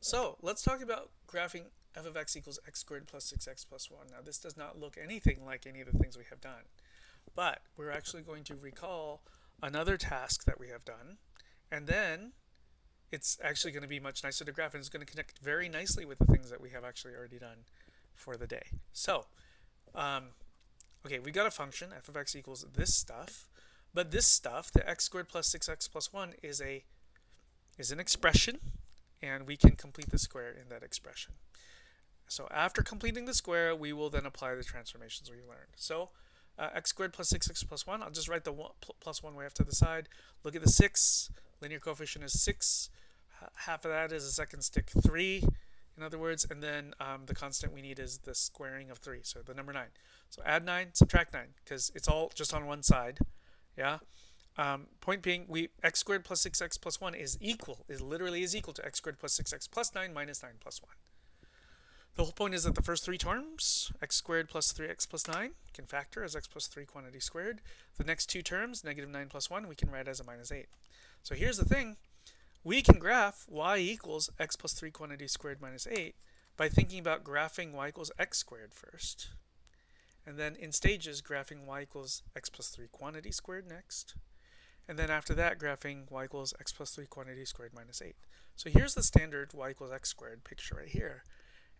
So let's talk about graphing f of x equals x squared plus 6x plus 1. Now this does not look anything like any of the things we have done, but we're actually going to recall another task that we have done, and then it's actually going to be much nicer to graph, and it's going to connect very nicely with the things that we have actually already done for the day. So, okay, we got a function, f of x equals this stuff, but this stuff, the x squared plus 6x plus 1, is an expression, and we can complete the square in that expression. So after completing the square, we will then apply the transformations we learned. So x squared plus 6x plus 1, I'll just write the plus 1 way off to the side. Look at the 6. Linear coefficient is 6. Half of that is a second stick 3, in other words, and then the constant we need is the squaring of 3, so the number 9. So add 9, subtract 9, because it's all just on one side. Yeah. Point being, x squared plus 6x plus 1 is literally equal to x squared plus 6x plus 9 minus 9 plus 1. The whole point is that the first three terms, x squared plus 3x plus 9, can factor as x plus 3 quantity squared. The next two terms, negative 9 plus 1, we can write as a minus 8. So here's the thing. We can graph y equals x plus 3 quantity squared minus 8 by thinking about graphing y equals x squared first. And then in stages, graphing y equals x plus 3 quantity squared next. And then after that, graphing y equals x plus 3 quantity squared minus 8. So here's the standard y equals x squared picture right here.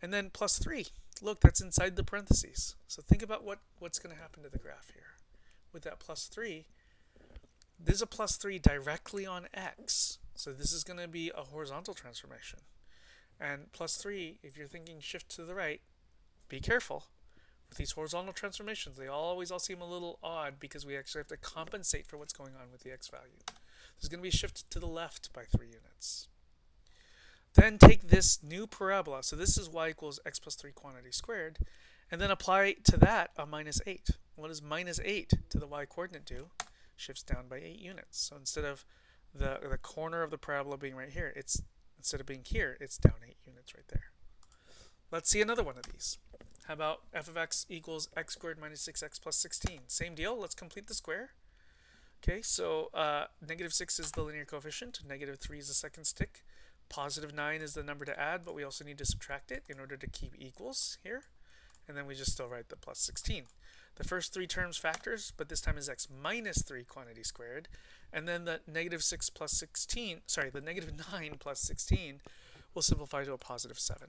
And then plus 3. Look, that's inside the parentheses. So think about what's going to happen to the graph here. With that plus 3, there's a plus 3 directly on x. So this is going to be a horizontal transformation. And plus 3, if you're thinking shift to the right, be careful. With these horizontal transformations, they always all seem a little odd because we actually have to compensate for what's going on with the x value. There's going to be a shift to the left by 3 units. Then take this new parabola, so this is y equals x plus 3 quantity squared, and then apply to that a minus 8. What does minus 8 to the y coordinate do? Shifts down by 8 units. So instead of the corner of the parabola being right here, instead of being here, it's down 8 units right there. Let's see another one of these. How about f of x equals x squared minus 6x plus 16? Same deal. Let's complete the square. Okay, so negative 6 is the linear coefficient. Negative 3 is the second stick. Positive 9 is the number to add, but we also need to subtract it in order to keep equals here. And then we just still write the plus 16. The first three terms factors, but this time is x minus 3 quantity squared. And then the negative 6 plus 16, sorry, the negative 9 plus 16 will simplify to a positive 7.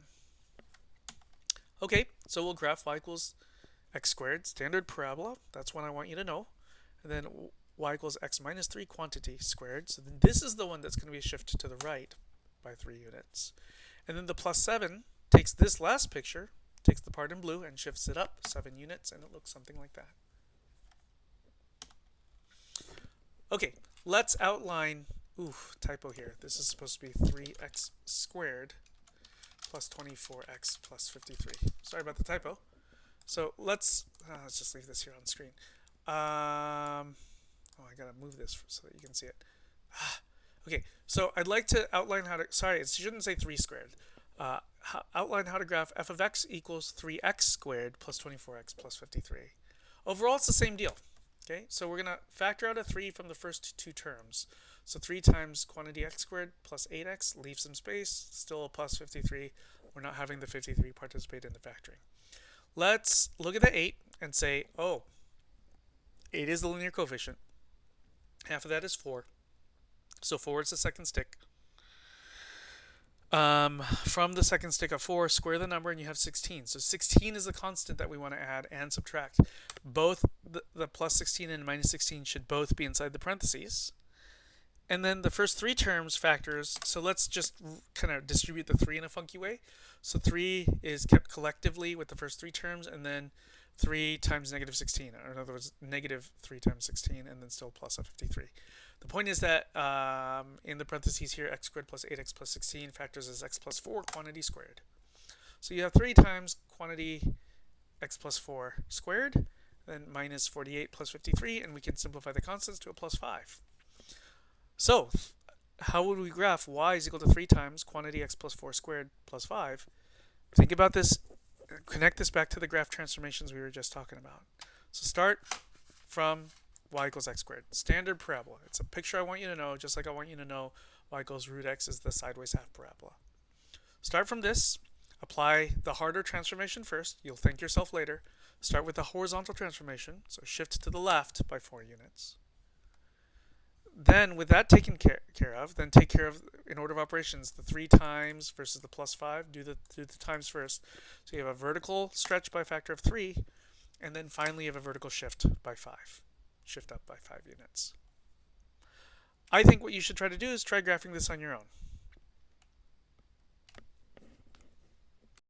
Okay, so we'll graph y equals x squared, standard parabola. That's one I want you to know. And then y equals x minus 3 quantity squared. So then this is the one that's going to be a shift to the right by 3 units. And then the plus 7 takes this last picture, takes the part in blue, and shifts it up 7 units, and it looks something like that. Okay, let's outline, typo here. This is supposed to be 3x squared plus 24x plus 53. Sorry about the typo. So let's just leave this here on screen. I gotta move this so that you can see it. Okay, so I'd like to outline how to, sorry, it shouldn't say 3 squared. Outline how to graph f of x equals 3x squared plus 24x plus 53. Overall, it's the same deal. Okay, so we're going to factor out a 3 from the first two terms. So 3 times quantity x squared plus 8x, leave some space, still a plus 53. We're not having the 53 participate in the factoring. Let's look at the 8 and say, 8 is the linear coefficient. Half of that is 4. So 4 is the second stick. From the second stick of 4, square the number and you have 16. So 16 is the constant that we want to add and subtract. Both the plus 16 and minus 16 should both be inside the parentheses. And then the first three terms factors, so let's just kind of distribute the 3 in a funky way. So 3 is kept collectively with the first three terms, and then 3 times negative 16, or in other words, negative 3 times 16, and then still plus a 53. The point is that in the parentheses here, x squared plus 8x plus 16 factors as x plus 4 quantity squared. So you have 3 times quantity x plus 4 squared, then minus 48 plus 53, and we can simplify the constants to a plus 5. So how would we graph y is equal to 3 times quantity x plus 4 squared plus 5? Think about this, connect this back to the graph transformations we were just talking about. So start from y equals x squared. Standard parabola. It's a picture I want you to know, just like I want you to know y equals root x is the sideways half parabola. Start from this, apply the harder transformation first. You'll thank yourself later. Start with the horizontal transformation, so shift to the left by 4 units. Then, with that taken care of, then take care of, in order of operations, the 3 times versus the plus 5. Do the times first. So you have a vertical stretch by a factor of 3, and then finally you have a vertical shift by 5. Shift up by 5 units. I think what you should try to do is try graphing this on your own.